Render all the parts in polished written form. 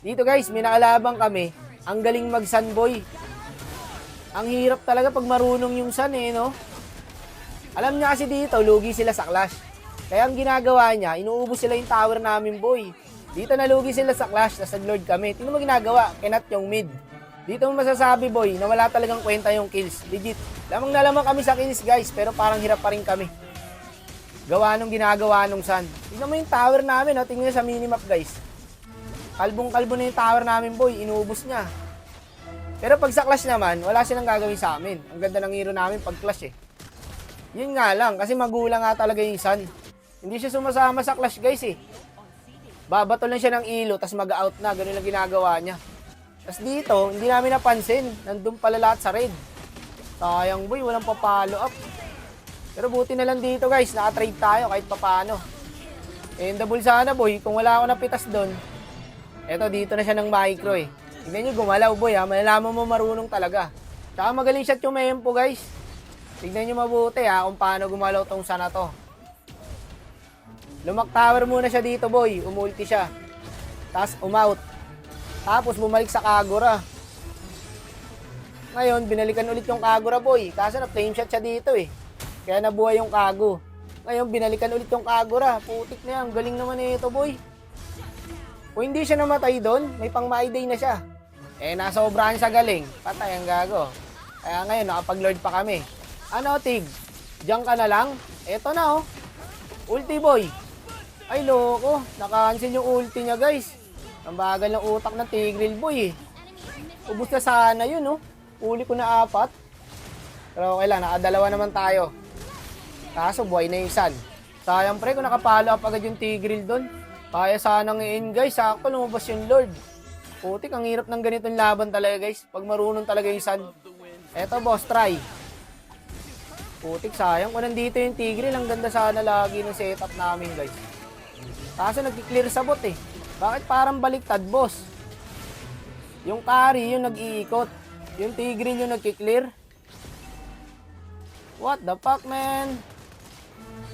Dito guys, may nakalabang kami. Ang galing mag-sun boy. Ang hirap talaga pag marunong yung sun no? Alam niya kasi dito, lugi sila sa clash. Kaya ang ginagawa niya, inuubos sila yung tower namin boy. Dito nalugi sila sa clash, tas nag-lord kami. Tingnan mo ginagawa, kinat yung mid. Dito mo masasabi boy, na wala talagang kwenta yung kills. Legit. Lamang na lamang kami sa kills guys, pero parang hirap pa rin kami. Gawa nung ginagawa nung sun. Tingnan mo yung tower namin, no? Tingnan sa minimap guys. Kalbong-kalbo na yung tower namin boy, inuubos niya. Pero pag sa clash naman, wala silang gagawin sa amin. Ang ganda ng hero namin pag clash Yun nga lang, kasi magulang nga talaga yung sun. Hindi siya sumasama sa clash guys Babato lang siya ng ilo, tas mag-out na, ganun lang ginagawa niya. Tas dito, hindi namin napansin, nandun pala lahat sa raid. Sayang boy, walang pa-follow up. Pero buti na lang dito guys, naka-trade tayo kahit papano. Endable sana boy, kung wala ako napitas doon. Eto, dito na siya ng micro Tignan nyo, gumalaw boy malalaman mo marunong talaga. Tsaka magaling shot yung Mempo guys. Tignan nyo mabuti kung paano gumalaw tong sana to. Lumak tower muna siya dito boy, umulti siya. Tapos umout. Tapos bumalik sa Kagura. Ngayon, binalikan ulit yung Kagura boy. Kaso na flame shot siya dito Kaya nabuhay yung Kago. Ngayon, binalikan ulit yung Kagura. Putik na yan, galing naman ito boy. Kung hindi siya namatay doon, may pang Mayday na siya. Nasobrahan sa galing. Patay ang gago. Kaya ngayon, nakapag-lord pa kami. Ano, Tig? Diyan ka na lang? Eto na Ulti boy. Ay, loko. Naka-cancel yung ulti niya, guys. Ang bagal ng utak ng Tigreal boy Ubus na sana yun, Uli ko na 4. Pero okay lang, nakadalawa naman tayo. Kaso, buhay na yung sun. Sayang pre, kung nakapalo up agad yung Tigreal doon. Kaya sanang i-in, guys. Sakto, lumabas yung Lord. Putik, ang hirap ng ganitong laban talaga, guys. Pag marunong talaga yung sun. Eto, boss, try. Putik, sayang. Kung nandito yung Tigreal, ang ganda sana lagi ng setup namin, guys. Kaso nag-clear sa bot Bakit parang baliktad, boss? Yung carry, yung nag-iikot. Yung Tigreal yung nag-clear. What the fuck, man?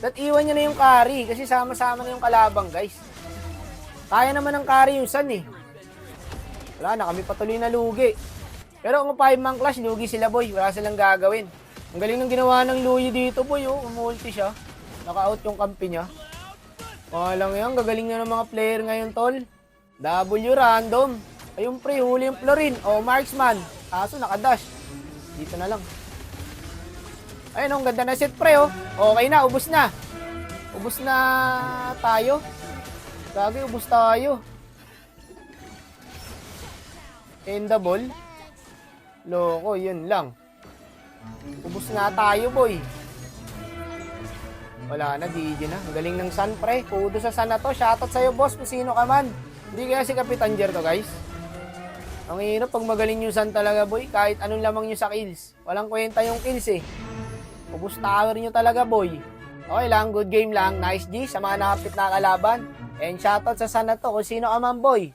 Iwan niya na yung carry kasi sama-sama na yung kalabang, guys. Kaya naman ng carry yung sun Wala na, kami patuloy na lugi. Pero kung 5-man clash, lugi sila, boy. Wala silang gagawin. Ang galing ng ginawa ng Luyi dito, boy. Umulti siya. Naka-out yung kampi niya. Lang yan, gagaling na ng mga player ngayon, tol. W random. Ayun pre, huli yung Florin. Marksman. Kaso nakadash. Dito na lang. Ayun, ang ganda na set pre, Okay na, ubos na. Ubos na tayo. Gagi, ubos tayo. Endable. Loko, yun lang. Ubos na tayo, boy. Wala na, GG na. Ang galing ng sun, pre. Kudo sa sun na to. Shoutout sa'yo, boss, kung sino ka man. Hindi kaya si Kapitan Jer to, guys. Ang hirap pag magaling yung sun talaga, boy. Kahit anong lamang nyo sa kills. Walang kwenta yung kills, Ubus tower nyo talaga, boy. Okay lang, good game lang. Nice G sa mga nakapit na kalaban. And shoutout sa sun na to kung sino ka man, boy.